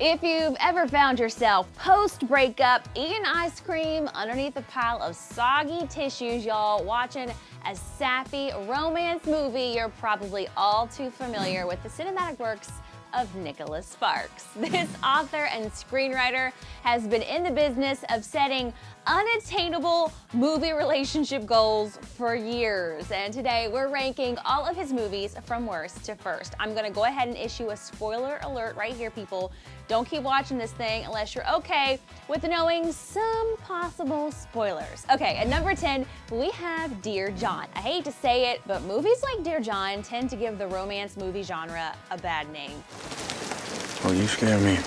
If you've ever found yourself post-breakup eating ice cream underneath a pile of soggy tissues, y'all, watching a sappy romance movie, you're probably all too familiar with the cinematic works of Nicholas Sparks. This author and screenwriter has been in the business of setting unattainable movie relationship goals for years. And today we're ranking all of his movies from worst to first. I'm gonna go ahead and issue a spoiler alert right here, people. Don't keep watching this thing unless you're okay with knowing some possible spoilers. Okay, at number 10, we have Dear John. I hate to say it, but movies like Dear John tend to give the romance movie genre a bad name. Oh, you scare me.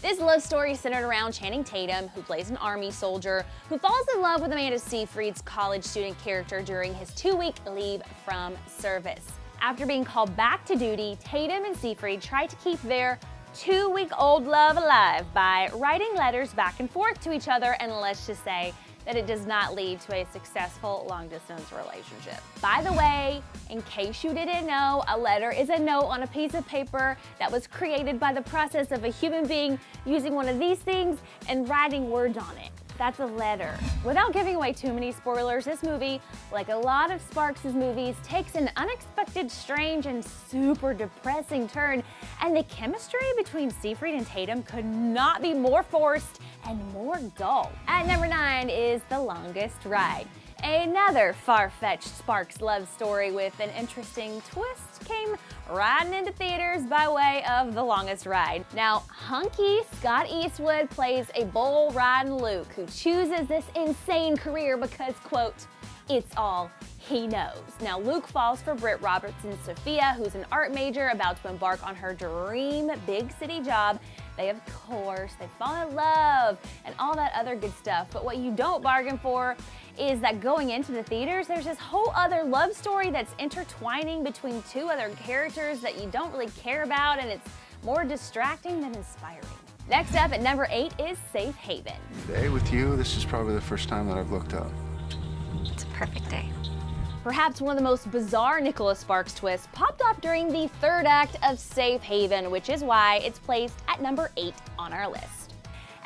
This love story is centered around Channing Tatum, who plays an army soldier who falls in love with Amanda Seyfried's college student character during his 2-week leave from service. After being called back to duty, Tatum and Seyfried try to keep their 2-week-old love alive by writing letters back and forth to each other, and let's just say that it does not lead to a successful long-distance relationship. By the way, in case you didn't know, a letter is a note on a piece of paper that was created by the process of a human being using one of these things and writing words on it. That's a letter. Without giving away too many spoilers, this movie, like a lot of Sparks' movies, takes an unexpected, strange, and super depressing turn, and the chemistry between Seyfried and Tatum could not be more forced and more dull. At number 9 is The Longest Ride. Another far-fetched Sparks love story with an interesting twist came riding into theaters by way of The Longest Ride. Now, hunky Scott Eastwood plays a bull-riding Luke who chooses this insane career because, quote, it's all he knows. Now, Luke falls for Britt Robertson's Sophia, who's an art major about to embark on her dream big city job. They fall in love and all that other good stuff. But what you don't bargain for is that going into the theaters, there's this whole other love story that's intertwining between two other characters that you don't really care about, and it's more distracting than inspiring. Next up at number 8 is Safe Haven. Today with you, this is probably the first time that I've looked up. It's a perfect day. Perhaps one of the most bizarre Nicholas Sparks twists popped off during the 3rd act of Safe Haven, which is why it's placed at number 8 on our list.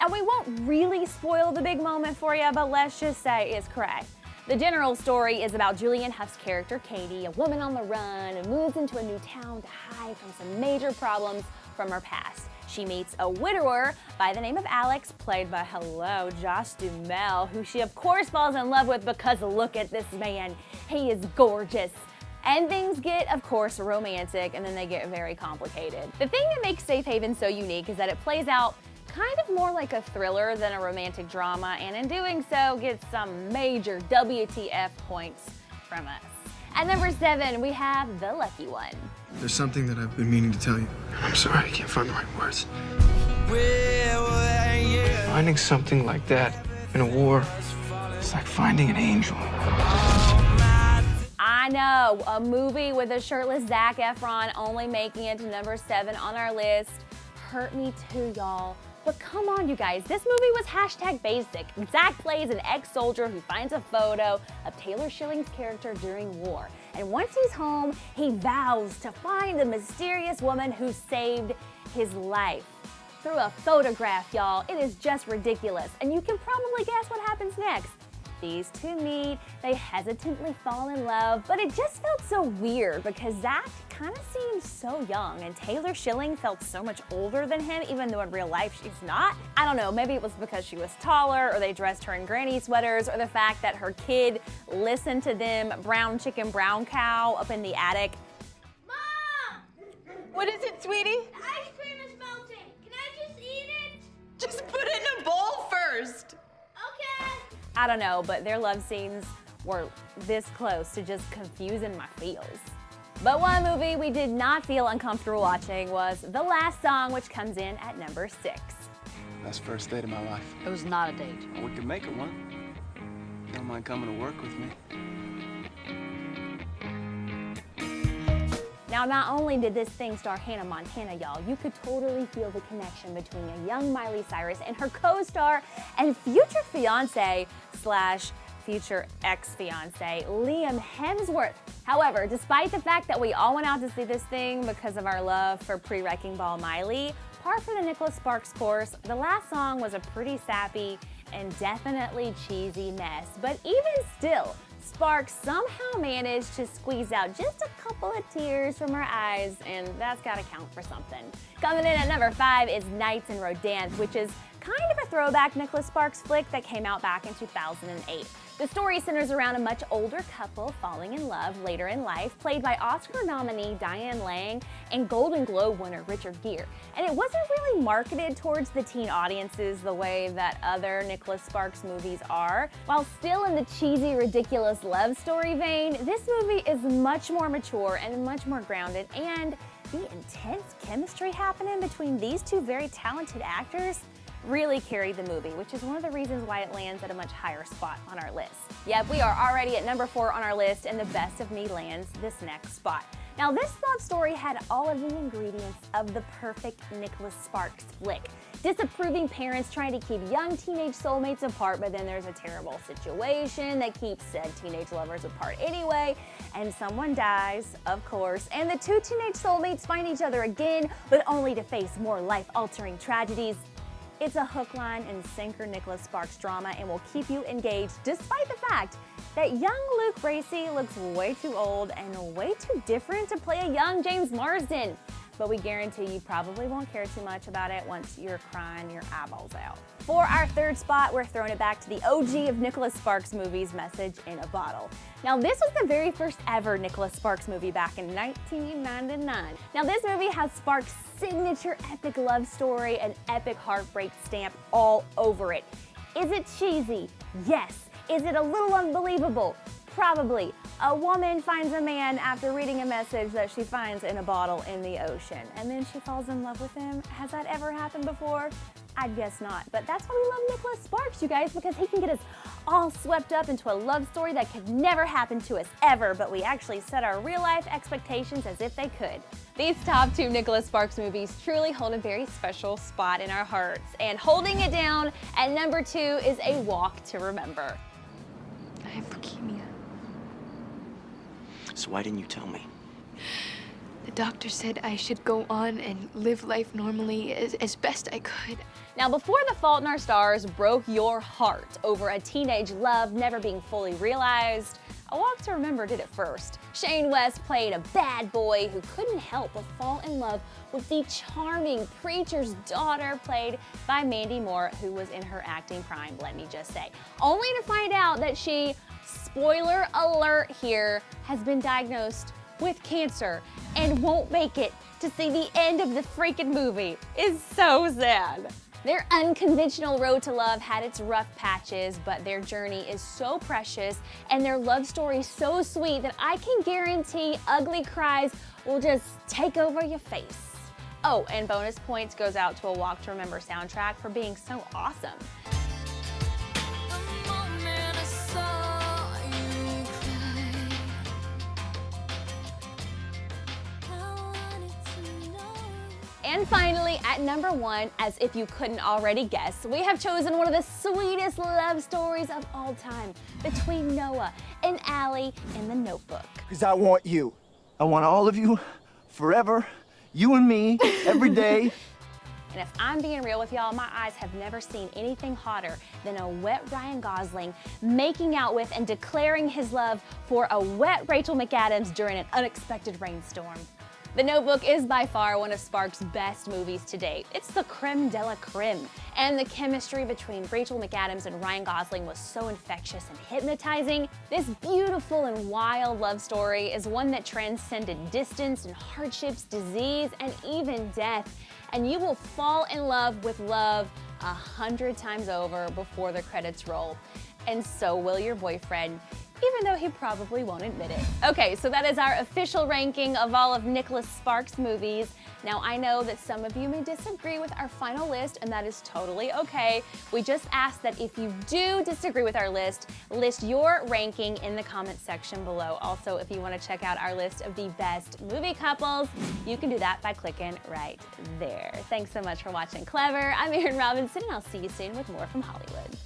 And we won't really spoil the big moment for you, but let's just say it's cray. The general story is about Julianne Hough's character, Katie, a woman on the run who moves into a new town to hide from some major problems from her past. She meets a widower by the name of Alex, played by, Josh Duhamel, who she of course falls in love with because look at this man. He is gorgeous. And things get, of course, romantic, and then they get very complicated. The thing that makes Safe Haven so unique is that it plays out kind of more like a thriller than a romantic drama, and in doing so gets some major WTF points from us. At number 7, we have The Lucky One. There's something that I've been meaning to tell you. I'm sorry, I can't find the right words. Finding something like that in a war, it's like finding an angel. I know, a movie with a shirtless Zac Efron only making it to number 7 on our list. Hurt me too, y'all. But come on, you guys, this movie was #basic. Zac plays an ex-soldier who finds a photo of Taylor Schilling's character during war. And once he's home, he vows to find the mysterious woman who saved his life. Through a photograph, y'all. It is just ridiculous. And you can probably guess what happens next. These two meet, they hesitantly fall in love, but it just felt so weird because Zac kind of seemed so young and Taylor Schilling felt so much older than him, even though in real life she's not. I don't know, maybe it was because she was taller, or they dressed her in granny sweaters, or the fact that her kid listened to them brown chicken, brown cow up in the attic. Mom! What is it, sweetie? The ice cream is melting. Can I just eat it? Just put it in a bowl first. Okay. I don't know, but their love scenes were this close to just confusing my feels. But one movie we did not feel uncomfortable watching was The Last Song, which comes in at number 6. Best first date of my life. It was not a date. We could make it one. You don't mind coming to work with me? Now, not only did this thing star Hannah Montana, y'all, you could totally feel the connection between a young Miley Cyrus and her co-star and future fiance, / future ex-fiance, Liam Hemsworth. However, despite the fact that we all went out to see this thing because of our love for pre-Wrecking Ball Miley, par for the Nicholas Sparks course, the last song was a pretty sappy and definitely cheesy mess. But even still, Sparks somehow managed to squeeze out just a couple of tears from her eyes, and that's gotta count for something. Coming in at number 5 is Nights in Rodanthe, which is kind of a throwback Nicholas Sparks flick that came out back in 2008. The story centers around a much older couple falling in love later in life, played by Oscar nominee Diane Lang and Golden Globe winner Richard Gere. And it wasn't really marketed towards the teen audiences the way that other Nicholas Sparks movies are. While still in the cheesy, ridiculous love story vein, this movie is much more mature and much more grounded, and the intense chemistry happening between these two very talented actors really carried the movie, which is one of the reasons why it lands at a much higher spot on our list. Yep, we are already at number 4 on our list, and The Best of Me lands this next spot. Now, this love story had all of the ingredients of the perfect Nicholas Sparks flick. Disapproving parents trying to keep young teenage soulmates apart, but then there's a terrible situation that keeps said teenage lovers apart anyway, and someone dies, of course, and the two teenage soulmates find each other again, but only to face more life-altering tragedies. It's a hook, line, and sinker Nicholas Sparks drama and will keep you engaged despite the fact that young Luke Bracey looks way too old and way too different to play a young James Marsden. But we guarantee you probably won't care too much about it once you're crying your eyeballs out. For our 3rd spot, we're throwing it back to the OG of Nicholas Sparks movies, Message in a Bottle. Now, this was the very first ever Nicholas Sparks movie back in 1999. Now, this movie has Sparks' signature epic love story and epic heartbreak stamp all over it. Is it cheesy? Yes. Is it a little unbelievable? Probably. A woman finds a man after reading a message that she finds in a bottle in the ocean, and then she falls in love with him. Has that ever happened before? I'd guess not. But that's why we love Nicholas Sparks, you guys, because he can get us all swept up into a love story that could never happen to us ever, but we actually set our real-life expectations as if they could. These top 2 Nicholas Sparks movies truly hold a very special spot in our hearts, and holding it down at number 2 is A Walk to Remember. I have leukemia. So why didn't you tell me? The doctor said I should go on and live life normally as best I could. Now, before The Fault in Our Stars broke your heart over a teenage love never being fully realized, A Walk to Remember did it first. Shane West played a bad boy who couldn't help but fall in love with the charming preacher's daughter, played by Mandy Moore, who was in her acting prime, let me just say. Only to find out that she, spoiler alert here, has been diagnosed with cancer and won't make it to see the end of the freaking movie. It's so sad. Their unconventional road to love had its rough patches, but their journey is so precious and their love story so sweet that I can guarantee ugly cries will just take over your face. Oh, and bonus points goes out to A Walk to Remember soundtrack for being so awesome. And finally, at number 1, as if you couldn't already guess, we have chosen one of the sweetest love stories of all time between Noah and Allie in The Notebook. Because I want you. I want all of you forever, you and me, every day. And if I'm being real with y'all, my eyes have never seen anything hotter than a wet Ryan Gosling making out with and declaring his love for a wet Rachel McAdams during an unexpected rainstorm. The Notebook is by far one of Sparks' best movies to date. It's the creme de la creme, and the chemistry between Rachel McAdams and Ryan Gosling was so infectious and hypnotizing. This beautiful and wild love story is one that transcended distance and hardships, disease, and even death, and you will fall in love with love 100 times over before the credits roll. And so will your boyfriend, even though he probably won't admit it. Okay, so that is our official ranking of all of Nicholas Sparks' movies. Now, I know that some of you may disagree with our final list, and that is totally okay. We just ask that if you do disagree with our list, list your ranking in the comment section below. Also, if you want to check out our list of the best movie couples, you can do that by clicking right there. Thanks so much for watching Clever. I'm Erin Robinson, and I'll see you soon with more from Hollywood.